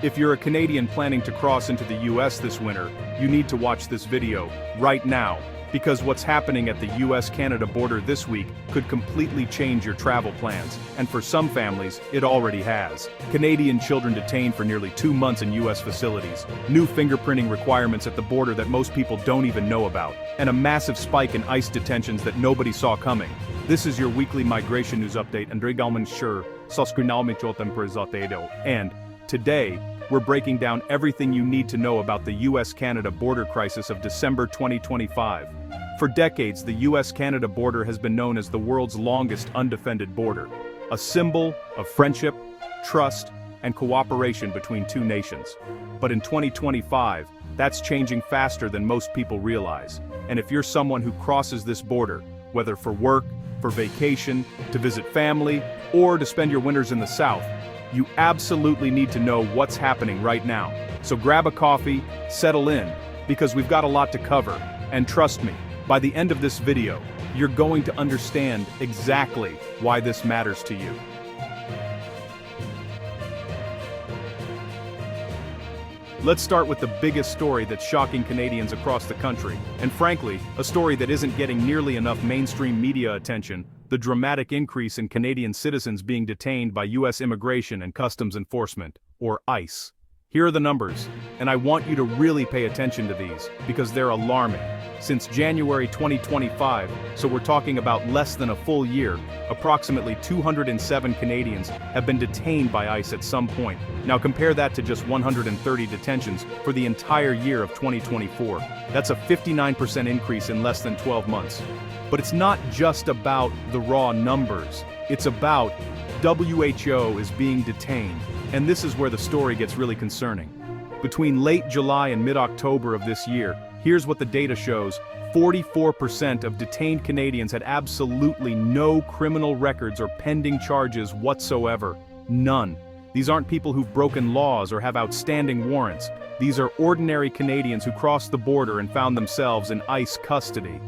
If you're a Canadian planning to cross into the US this winter, you need to watch this video right now, because what's happening at the US-Canada border this week could completely change your travel plans, and for some families, it already has. Canadian children detained for nearly 2 months in US facilities, new fingerprinting requirements at the border that most people don't even know about, and a massive spike in ICE detentions that nobody saw coming. This is your weekly migration news update, and today, we're breaking down everything you need to know about the US-Canada border crisis of December 2025. For decades, the US-Canada border has been known as the world's longest undefended border, a symbol of friendship, trust, and cooperation between two nations. But in 2025, that's changing faster than most people realize. And if you're someone who crosses this border, whether for work, for vacation, to visit family, or to spend your winters in the South, you absolutely need to know what's happening right now. So grab a coffee, settle in, because we've got a lot to cover, and trust me, by the end of this video, you're going to understand exactly why this matters to you. Let's start with the biggest story that's shocking Canadians across the country, and frankly, a story that isn't getting nearly enough mainstream media attention: the dramatic increase in Canadian citizens being detained by US Immigration and Customs Enforcement, or ICE. Here are the numbers, and I want you to really pay attention to these, because they're alarming. Since January 2025, so we're talking about less than a full year, approximately 207 Canadians have been detained by ICE at some point. Now compare that to just 130 detentions for the entire year of 2024. That's a 59% increase in less than 12 months. But it's not just about the raw numbers, it's about WHO is being detained, and this is where the story gets really concerning. Between late July and mid-October of this year, here's what the data shows: 44% of detained Canadians had absolutely no criminal records or pending charges whatsoever. None. These aren't people who've broken laws or have outstanding warrants. These are ordinary Canadians who crossed the border and found themselves in ICE custody.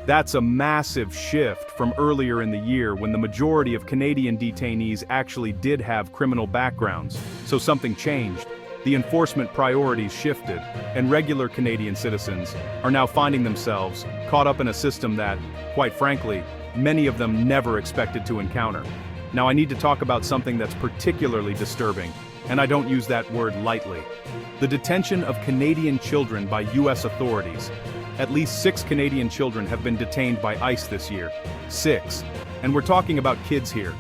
That's a massive shift from earlier in the year when the majority of Canadian detainees actually did have criminal backgrounds. So something changed. The enforcement priorities shifted, and regular Canadian citizens are now finding themselves caught up in a system that, quite frankly, many of them never expected to encounter. Now I need to talk about something that's particularly disturbing, and I don't use that word lightly: the detention of Canadian children by US authorities. At least 6 Canadian children have been detained by ICE this year. 6. And we're talking about kids here.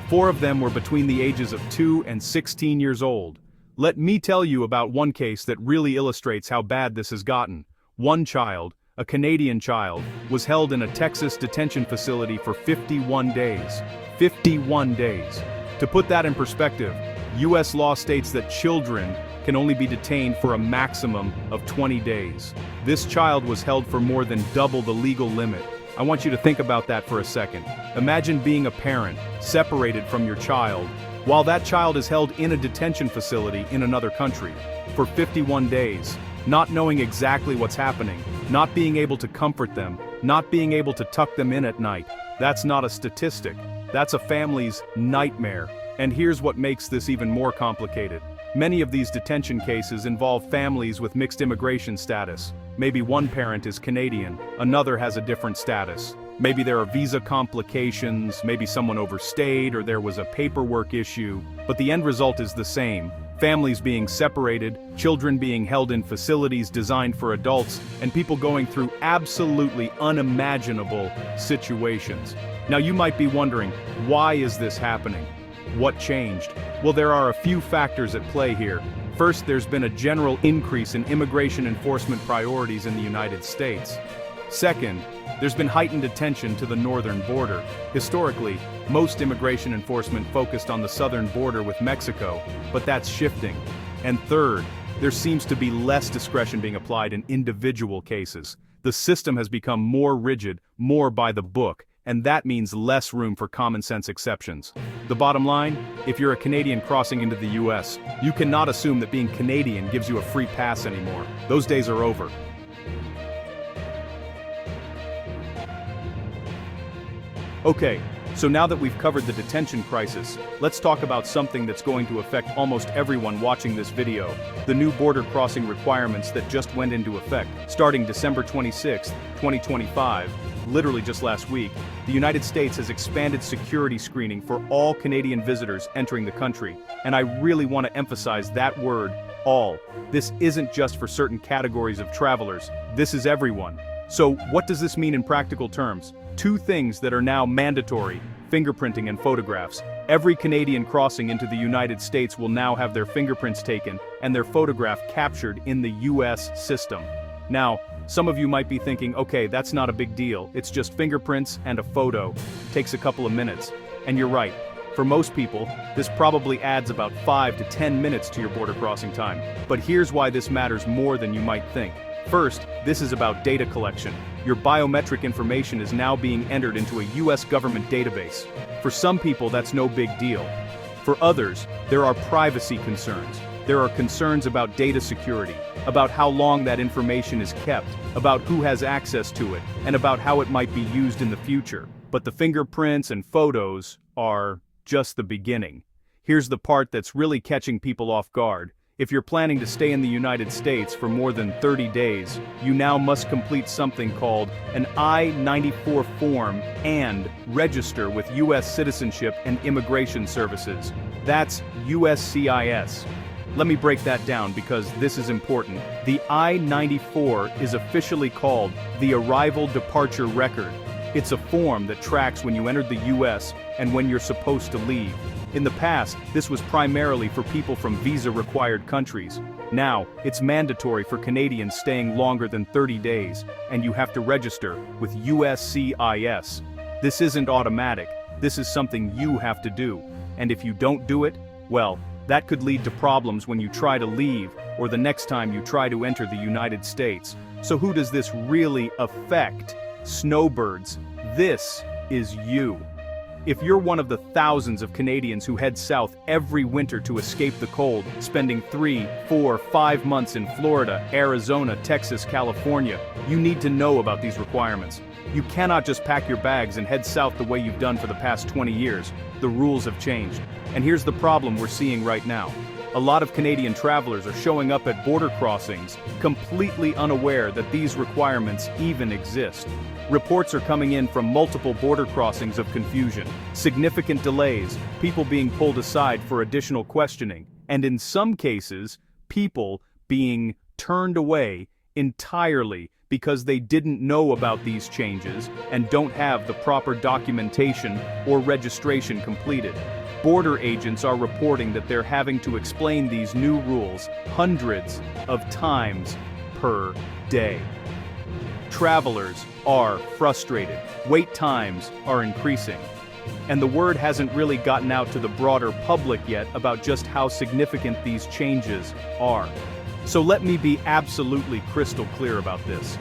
4 of them were between the ages of 2 and 16 years old. Let me tell you about one case that really illustrates how bad this has gotten. One child, a Canadian child, was held in a Texas detention facility for 51 days. 51 days. To put that in perspective, US law states that children can only be detained for a maximum of 20 days. This child was held for more than double the legal limit. I want you to think about that for a second. Imagine being a parent, separated from your child, while that child is held in a detention facility in another country for 51 days, not knowing exactly what's happening, not being able to comfort them, not being able to tuck them in at night. That's not a statistic. That's a family's nightmare. And here's what makes this even more complicated. Many of these detention cases involve families with mixed immigration status. Maybe one parent is Canadian, another has a different status. Maybe there are visa complications, maybe someone overstayed, or there was a paperwork issue. But the end result is the same: families being separated, children being held in facilities designed for adults, and people going through absolutely unimaginable situations. Now you might be wondering, why is this happening? What changed? Well, there are a few factors at play here. First, there's been a general increase in immigration enforcement priorities in the United States. Second, there's been heightened attention to the northern border. Historically, most immigration enforcement focused on the southern border with Mexico, but that's shifting. And third, there seems to be less discretion being applied in individual cases. The system has become more rigid, more by the book, and that means less room for common sense exceptions. The bottom line, if you're a Canadian crossing into the US, you cannot assume that being Canadian gives you a free pass anymore. Those days are over. Okay, So now that we've covered the detention crisis, let's talk about something that's going to affect almost everyone watching this video: the new border crossing requirements that just went into effect. Starting December 26, 2025, literally just last week, the United States has expanded security screening for all Canadian visitors entering the country. And I really want to emphasize that word, all. This isn't just for certain categories of travelers, this is everyone. So what does this mean in practical terms? Two things that are now mandatory: fingerprinting and photographs. Every Canadian crossing into the United States will now have their fingerprints taken and their photograph captured in the US system. Now, some of you might be thinking, okay, that's not a big deal, it's just fingerprints and a photo. Takes a couple of minutes. And you're right. For most people, this probably adds about 5 to 10 minutes to your border crossing time. But here's why this matters more than you might think. First, this is about data collection. Your biometric information is now being entered into a US government database. For some people, that's no big deal. For others, there are privacy concerns. There are concerns about data security, about how long that information is kept, about who has access to it, and about how it might be used in the future. But the fingerprints and photos are just the beginning. Here's the part that's really catching people off guard. If you're planning to stay in the United States for more than 30 days, you now must complete something called an I-94 form and register with U.S. Citizenship and Immigration Services. That's USCIS. Let me break that down because this is important. The I-94 is officially called the Arrival Departure Record. It's a form that tracks when you entered the US and when you're supposed to leave. In the past, this was primarily for people from visa-required countries. Now, it's mandatory for Canadians staying longer than 30 days, and you have to register with USCIS. This isn't automatic. This is something you have to do. And if you don't do it, well, that could lead to problems when you try to leave or the next time you try to enter the United States. So who does this really affect? Snowbirds. This is you. If you're one of the thousands of Canadians who head south every winter to escape the cold, spending 3, 4, 5 months in Florida, Arizona, Texas, California, you need to know about these requirements. You cannot just pack your bags and head south the way you've done for the past 20 years. The rules have changed. And here's the problem we're seeing right now. A lot of Canadian travelers are showing up at border crossings completely unaware that these requirements even exist. Reports are coming in from multiple border crossings of confusion, significant delays, people being pulled aside for additional questioning, and in some cases, people being turned away entirely because they didn't know about these changes and don't have the proper documentation or registration completed. Border agents are reporting that they're having to explain these new rules hundreds of times per day. Travelers are frustrated. Wait times are increasing. And the word hasn't really gotten out to the broader public yet about just how significant these changes are. So let me be absolutely crystal clear about this.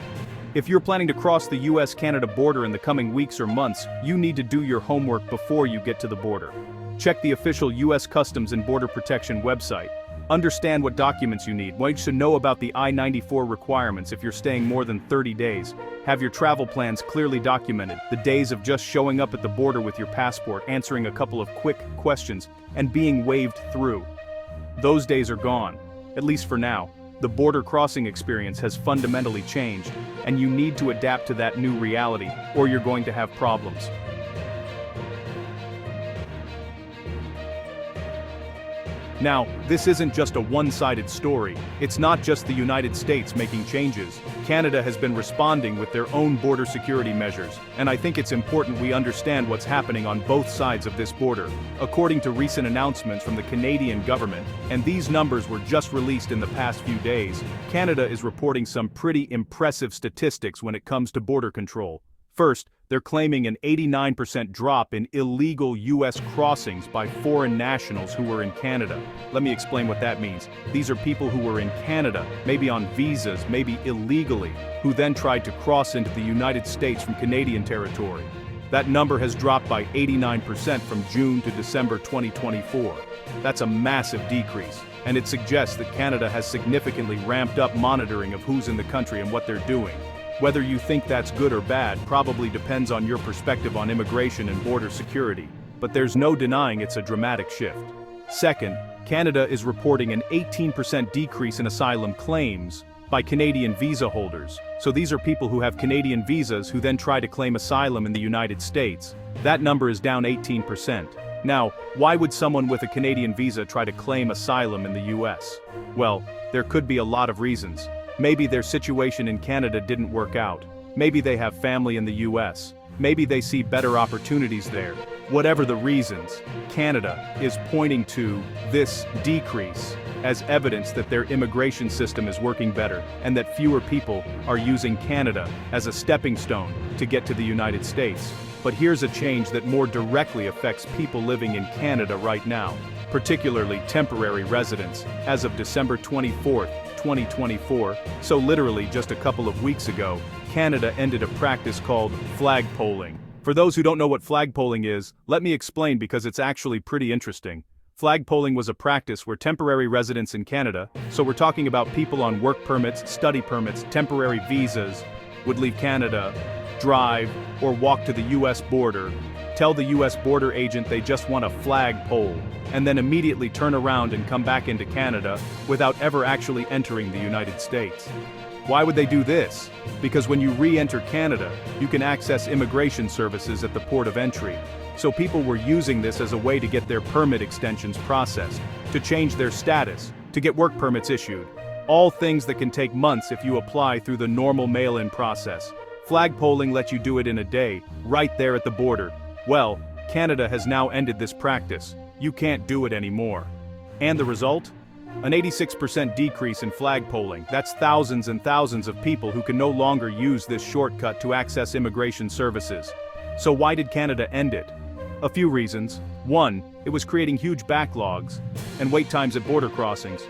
If you're planning to cross the US-Canada border in the coming weeks or months, you need to do your homework before you get to the border. Check the official US Customs and Border Protection website. Understand what documents you need, what you should know about the I-94 requirements if you're staying more than 30 days. Have your travel plans clearly documented, the days of just showing up at the border with your passport, answering a couple of quick questions, and being waved through. Those days are gone, at least for now. The border crossing experience has fundamentally changed, and you need to adapt to that new reality, or you're going to have problems. Now, this isn't just a one-sided story. It's not just the United States making changes. Canada has been responding with their own border security measures, and I think it's important we understand what's happening on both sides of this border. According to recent announcements from the Canadian government, and these numbers were just released in the past few days, Canada is reporting some pretty impressive statistics when it comes to border control. First, they're claiming an 89% drop in illegal U.S. crossings by foreign nationals who were in Canada. Let me explain what that means. These are people who were in Canada, maybe on visas, maybe illegally, who then tried to cross into the United States from Canadian territory. That number has dropped by 89% from June to December 2024. That's a massive decrease, and it suggests that Canada has significantly ramped up monitoring of who's in the country and what they're doing. Whether you think that's good or bad probably depends on your perspective on immigration and border security, but there's no denying it's a dramatic shift. Second, Canada is reporting an 18% decrease in asylum claims by Canadian visa holders. So these are people who have Canadian visas who then try to claim asylum in the United States. That number is down 18%. Now, why would someone with a Canadian visa try to claim asylum in the US? Well, there could be a lot of reasons. Maybe their situation in Canada didn't work out. Maybe they have family in the US. Maybe they see better opportunities there. Whatever the reasons, Canada is pointing to this decrease as evidence that their immigration system is working better and that fewer people are using Canada as a stepping stone to get to the United States. But here's a change that more directly affects people living in Canada right now, particularly temporary residents. As of December 24, 2024, so literally just a couple of weeks ago, Canada ended a practice called flagpoling. For those who don't know what flagpoling is, let me explain because it's actually pretty interesting. Flagpoling was a practice where temporary residents in Canada, so we're talking about people on work permits, study permits, temporary visas, would leave Canada, drive, or walk to the US border, tell the US border agent they just want a flagpole, and then immediately turn around and come back into Canada without ever actually entering the United States. Why would they do this? Because when you re-enter Canada, you can access immigration services at the port of entry. So people were using this as a way to get their permit extensions processed, to change their status, to get work permits issued. All things that can take months if you apply through the normal mail-in process. Flagpoling lets you do it in a day, right there at the border. Well, Canada has now ended this practice. You can't do it anymore. And the result? An 86% decrease in flagpoling. That's thousands and thousands of people who can no longer use this shortcut to access immigration services. So why did Canada end it? A few reasons. 1, it was creating huge backlogs and wait times at border crossings.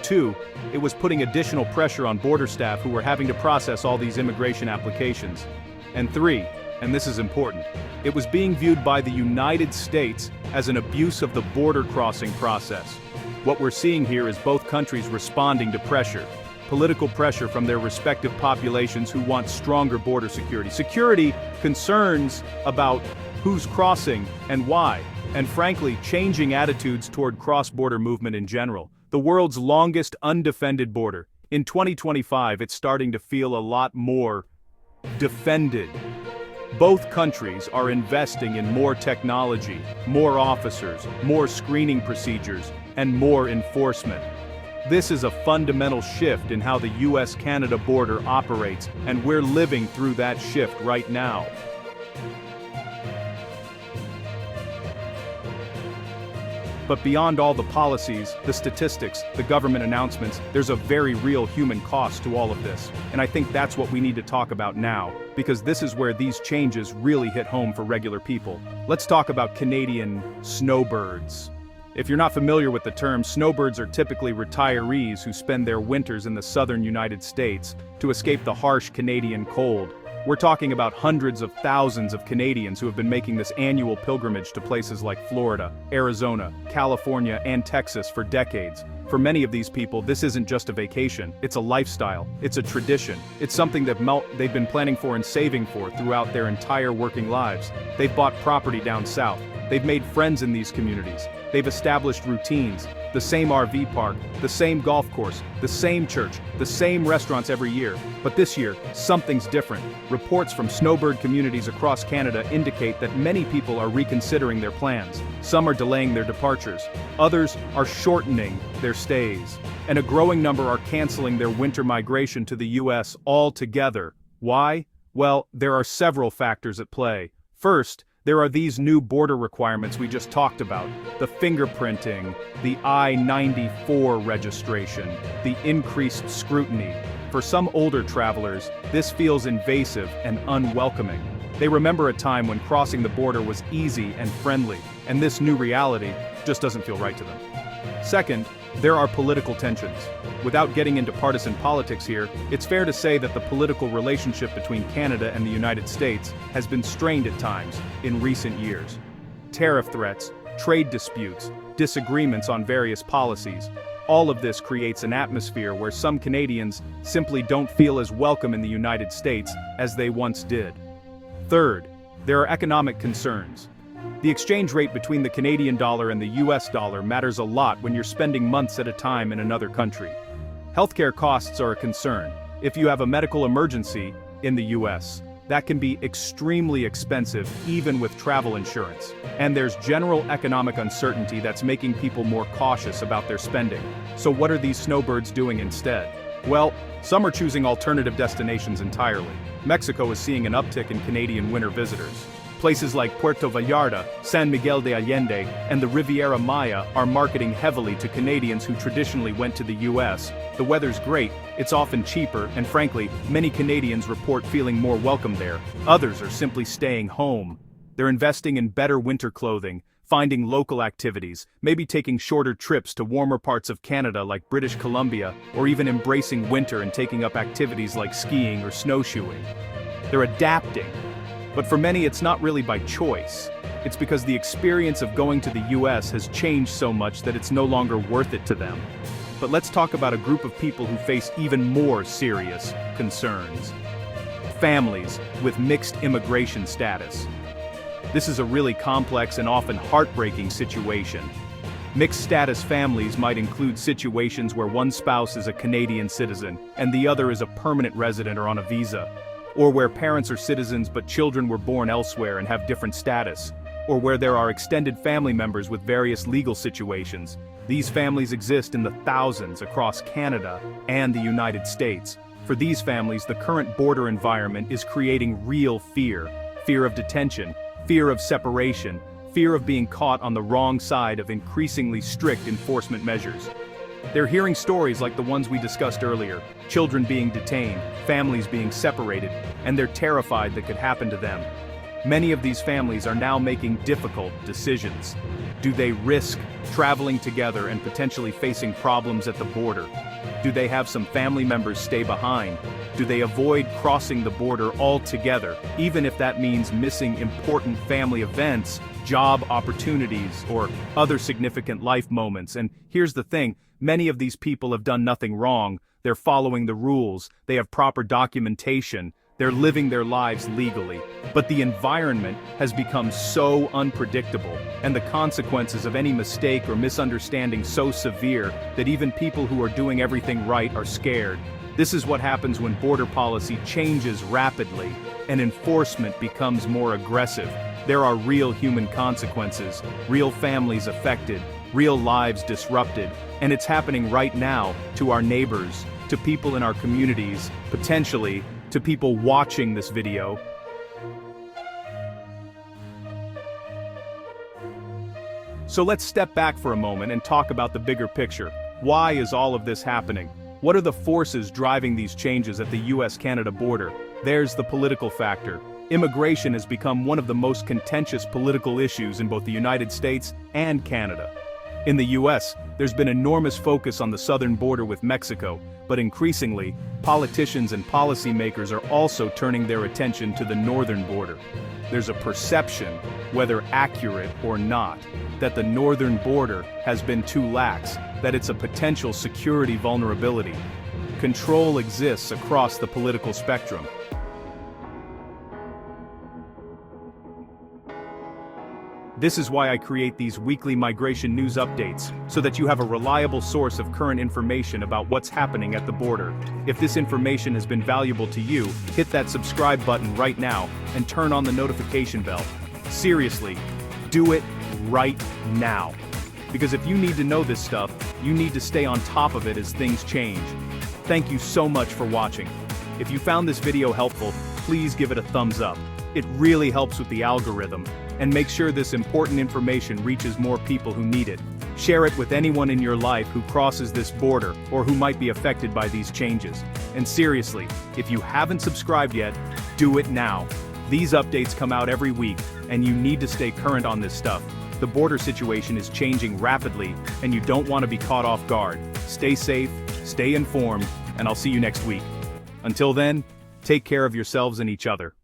2, it was putting additional pressure on border staff who were having to process all these immigration applications. And 3, and this is important, it was being viewed by the United States as an abuse of the border crossing process. What we're seeing here is both countries responding to pressure. Political pressure from their respective populations who want stronger border security. Security concerns about who's crossing and why, and frankly, changing attitudes toward cross-border movement in general. The world's longest undefended border. In 2025, it's starting to feel a lot more defended. Both countries are investing in more technology, more officers, more screening procedures, and more enforcement. This is a fundamental shift in how the US-Canada border operates, and we're living through that shift right now. But beyond all the policies, the statistics, the government announcements, there's a very real human cost to all of this. And I think that's what we need to talk about now, because this is where these changes really hit home for regular people. Let's talk about Canadian snowbirds. If you're not familiar with the term, snowbirds are typically retirees who spend their winters in the southern United States to escape the harsh Canadian cold. We're talking about hundreds of thousands of Canadians who have been making this annual pilgrimage to places like Florida, Arizona, California, and Texas for decades. For many of these people, this isn't just a vacation, it's a lifestyle, it's a tradition, it's something that they've been planning for and saving for throughout their entire working lives. They've bought property down south, they've made friends in these communities, they've established routines, the same RV park, the same golf course, the same church, the same restaurants every year. But this year, something's different. Reports from snowbird communities across Canada indicate that many people are reconsidering their plans. Some are delaying their departures. Others are shortening their stays. And a growing number are canceling their winter migration to the US altogether. Why? Well, there are several factors at play. First, there are these new border requirements we just talked about, the fingerprinting, the I-94 registration, the increased scrutiny. For some older travelers, this feels invasive and unwelcoming. They remember a time when crossing the border was easy and friendly, and this new reality just doesn't feel right to them. Second, there are political tensions. Without getting into partisan politics here, it's fair to say that the political relationship between Canada and the United States has been strained at times in recent years. Tariff threats, trade disputes, disagreements on various policies. All of this creates an atmosphere where some Canadians simply don't feel as welcome in the United States as they once did. Third, there are economic concerns. The exchange rate between the Canadian dollar and the US dollar matters a lot when you're spending months at a time in another country. Healthcare costs are a concern. If you have a medical emergency in the US, that can be extremely expensive even with travel insurance. And there's general economic uncertainty that's making people more cautious about their spending. So what are these snowbirds doing instead? Well, some are choosing alternative destinations entirely. Mexico is seeing an uptick in Canadian winter visitors. Places like Puerto Vallarta, San Miguel de Allende, and the Riviera Maya are marketing heavily to Canadians who traditionally went to the US. The weather's great, it's often cheaper, and frankly, many Canadians report feeling more welcome there. Others are simply staying home. They're investing in better winter clothing, finding local activities, maybe taking shorter trips to warmer parts of Canada like British Columbia, or even embracing winter and taking up activities like skiing or snowshoeing. They're adapting. But for many it's not really by choice. It's because the experience of going to the US has changed so much that it's no longer worth it to them. But let's talk about a group of people who face even more serious concerns. Families with mixed immigration status. This is a really complex and often heartbreaking situation. Mixed status families might include situations where one spouse is a Canadian citizen and the other is a permanent resident or on a visa. Or where parents are citizens but children were born elsewhere and have different status, or where there are extended family members with various legal situations. These families exist in the thousands across Canada and the United States. For these families, the current border environment is creating real fear. Fear of detention, fear of separation, fear of being caught on the wrong side of increasingly strict enforcement measures. They're hearing stories like the ones we discussed earlier, children being detained, families being separated, and they're terrified that could happen to them. Many of these families are now making difficult decisions. Do they risk traveling together and potentially facing problems at the border? Do they have some family members stay behind? Do they avoid crossing the border altogether, even if that means missing important family events, job opportunities, or other significant life moments? And here's the thing. Many of these people have done nothing wrong. They're following the rules, they have proper documentation, they're living their lives legally. But the environment has become so unpredictable, and the consequences of any mistake or misunderstanding so severe that even people who are doing everything right are scared. This is what happens when border policy changes rapidly and enforcement becomes more aggressive. There are real human consequences, real families affected, real lives disrupted, and it's happening right now to our neighbors, to people in our communities, potentially to people watching this video. So let's step back for a moment and talk about the bigger picture. Why is all of this happening? What are the forces driving these changes at the US-Canada border? There's the political factor. Immigration has become one of the most contentious political issues in both the United States and Canada. In the US, there's been enormous focus on the southern border with Mexico, but increasingly, politicians and policymakers are also turning their attention to the northern border. There's a perception, whether accurate or not, that the northern border has been too lax, that it's a potential security vulnerability. Control exists across the political spectrum. This is why I create these weekly migration news updates, so that you have a reliable source of current information about what's happening at the border. If this information has been valuable to you, hit that subscribe button right now and turn on the notification bell. Seriously, do it right now. Because if you need to know this stuff, you need to stay on top of it as things change. Thank you so much for watching. If you found this video helpful, please give it a thumbs up. It really helps with the algorithm, and make sure this important information reaches more people who need it. Share it with anyone in your life who crosses this border or who might be affected by these changes. And seriously, if you haven't subscribed yet, do it now. These updates come out every week, and you need to stay current on this stuff. The border situation is changing rapidly, and you don't want to be caught off guard. Stay safe, stay informed, and I'll see you next week. Until then, take care of yourselves and each other.